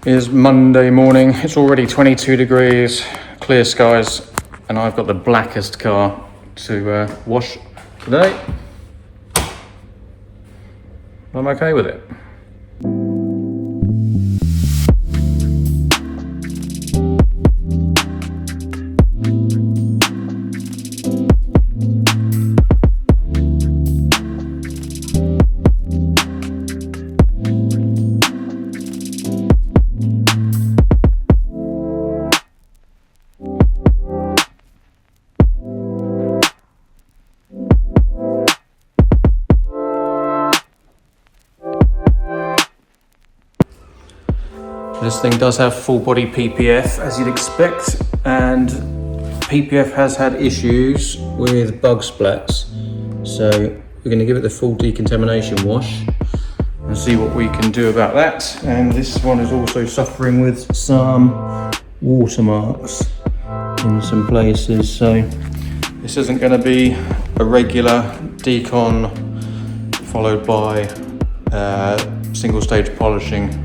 Is Monday morning. It's already 22 degrees, clear skies, and I've got the blackest car to wash today. I'm okay with it. This thing does have full body PPF, as you'd expect, and PPF has had issues with bug splats. So we're going to give it the full decontamination wash and see what we can do about that. And this one is also suffering with some watermarks in some places. So this isn't going to be a regular decon followed by single stage polishing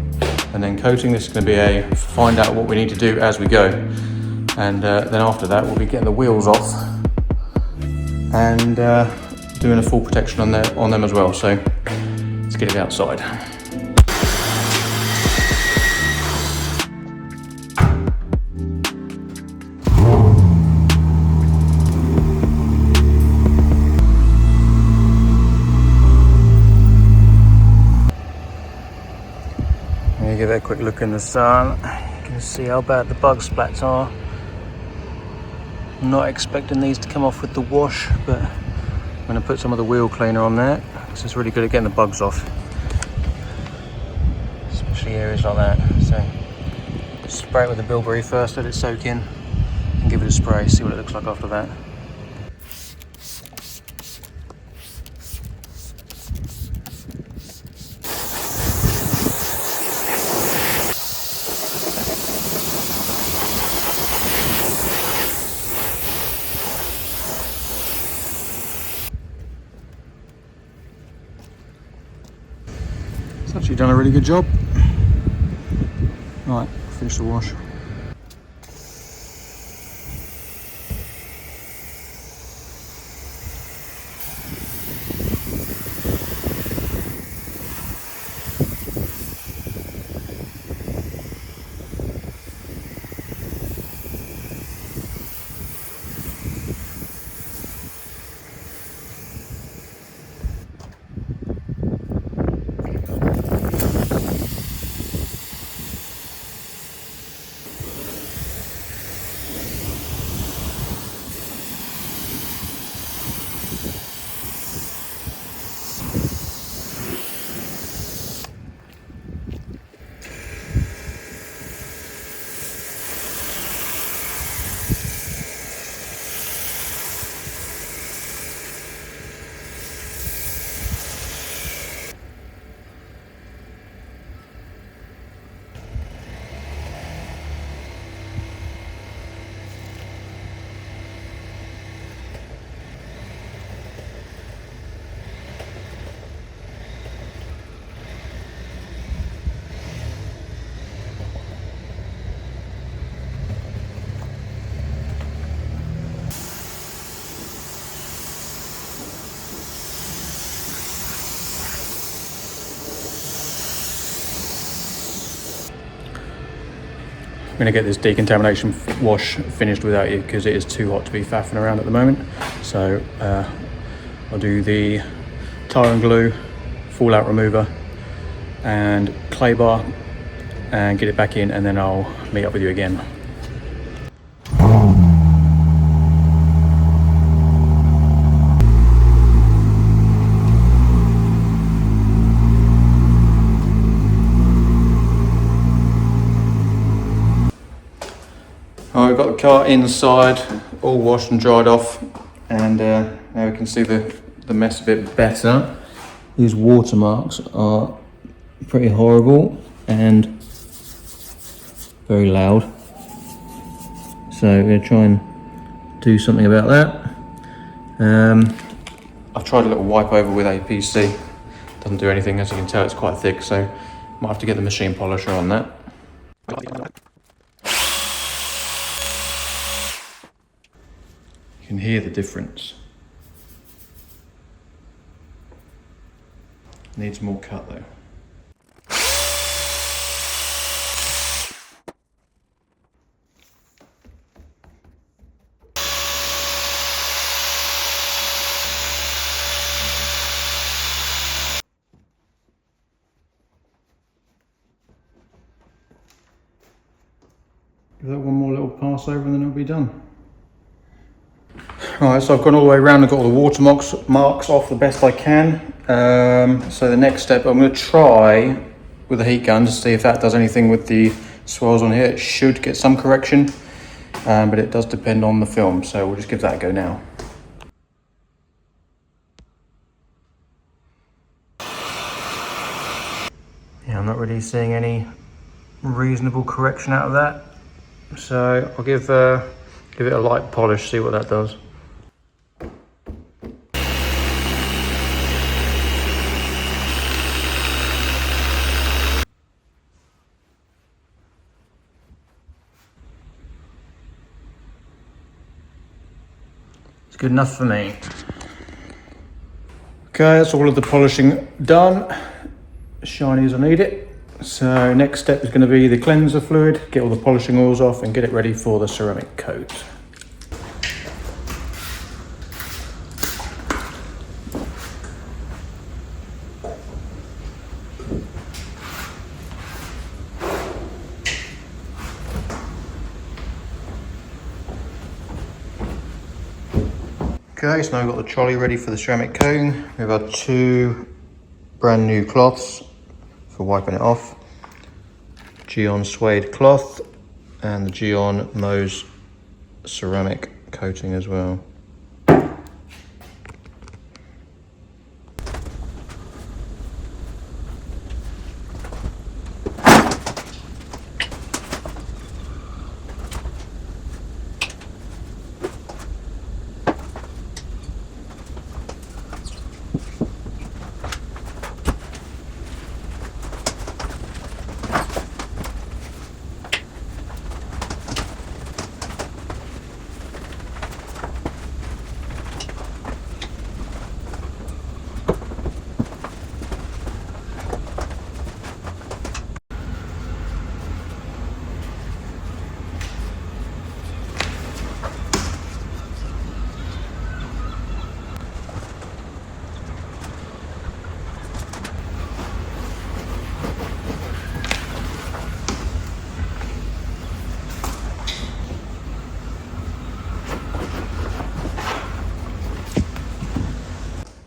and then coating. This is going to be a find out what we need to do as we go, and then after that we'll be getting the wheels off and doing a full protection on them as well. So let's get it outside. Give it a quick look in the sun. You can see how bad the bug splats are. I'm not expecting these to come off with the wash, but I'm going to put some of the wheel cleaner on there because it's really good at getting the bugs off, especially areas like that. So spray it with the bilberry first, let it soak in, and give it a spray, see what it looks like after that. It's actually done a really good job. Right, finish the wash. I'm going to get this decontamination wash finished without you because it is too hot to be faffing around at the moment. So I'll do the tar and glue, fallout remover and clay bar and get it back in, and then I'll meet up with you again. We've got the car inside, all washed and dried off, and now we can see the mess a bit better. These watermarks are pretty horrible and very loud, so we're going to try and do something about that. I've tried a little wipe over with APC, doesn't do anything. As you can tell, it's quite thick, so might have to get the machine polisher on that. You can hear the difference. Needs more cut though. Give that one more little pass over and then it'll be done. Alright, so I've gone all the way around and got all the watermarks off the best I can. So the next step, I'm going to try with the heat gun to see if that does anything with the swirls on here. It should get some correction, but it does depend on the film, so we'll just give that a go now. Yeah, I'm not really seeing any reasonable correction out of that. So I'll give it a light polish, see what that does. It's good enough for me. Okay, that's all of the polishing done. Shiny as I need it. So next step is going to be the cleanser fluid, get all the polishing oils off and get it ready for the ceramic coat. Okay, so now we've got the trolley ready for the ceramic coating. We have our 2 brand new cloths for wiping it off. Geon suede cloth and the Geon Mose ceramic coating as well.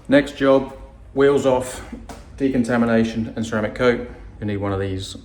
Next job, wheels off, decontamination and ceramic coat. You need one of these.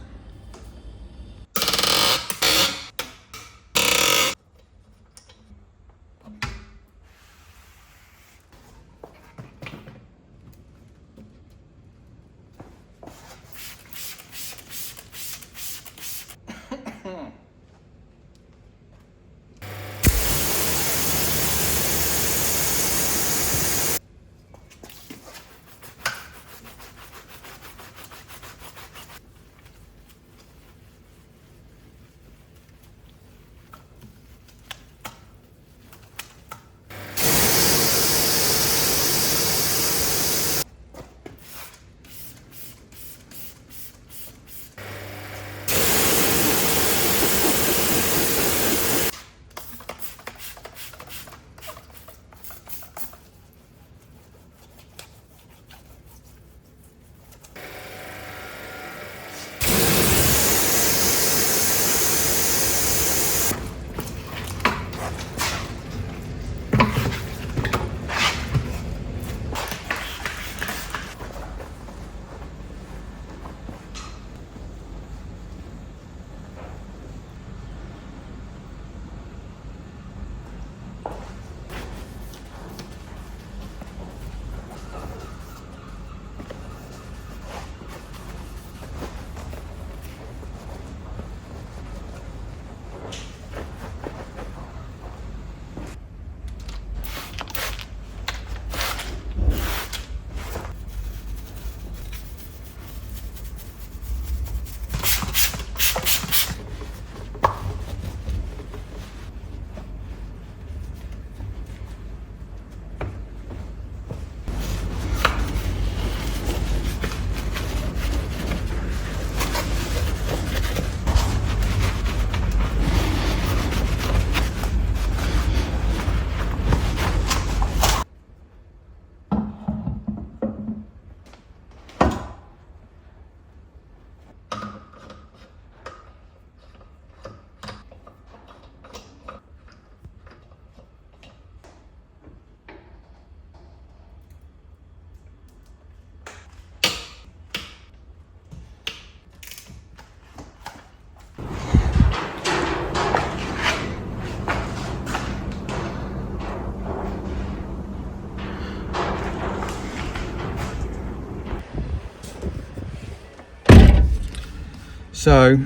So,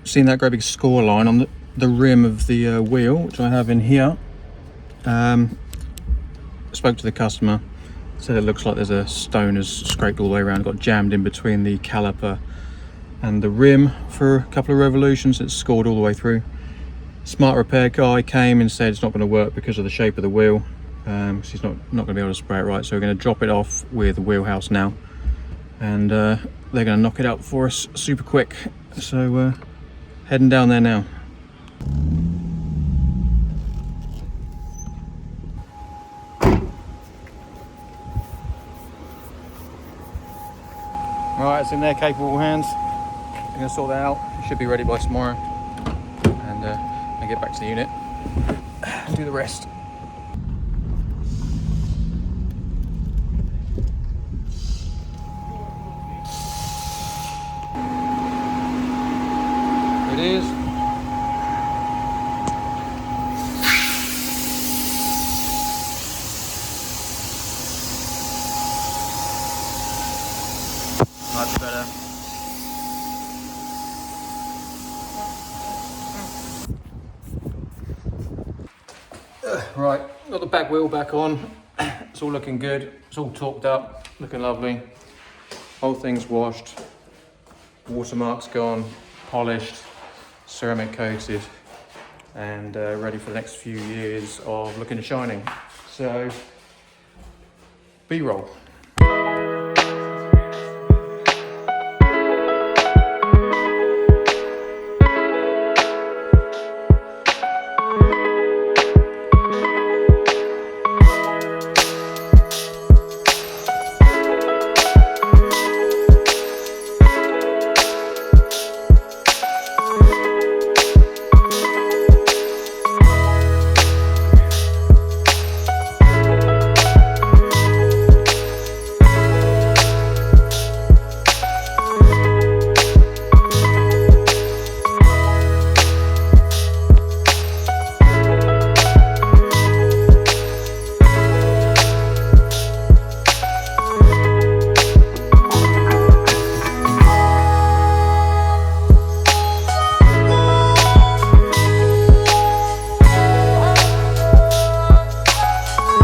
seen that great big score line on the rim of the wheel, which I have in here. Spoke to the customer, said it looks like there's a stone has scraped all the way around, got jammed in between the caliper and the rim for a couple of revolutions. It's scored all the way through. Smart repair guy came and said it's not going to work because of the shape of the wheel. He's not going to be able to spray it right, so we're going to drop it off with the wheelhouse now, and they're going to knock it out for us super quick. So heading down there now. Right, it's in their capable hands. They're going to sort that out. It should be ready by tomorrow, and get back to the unit and do the rest. It is. Much better. Right, got the back wheel back on. It's all looking good. It's all torqued up, looking lovely. Whole thing's washed. Watermark's gone, polished, ceramic coated, and ready for the next few years of looking and shining. So, B-roll.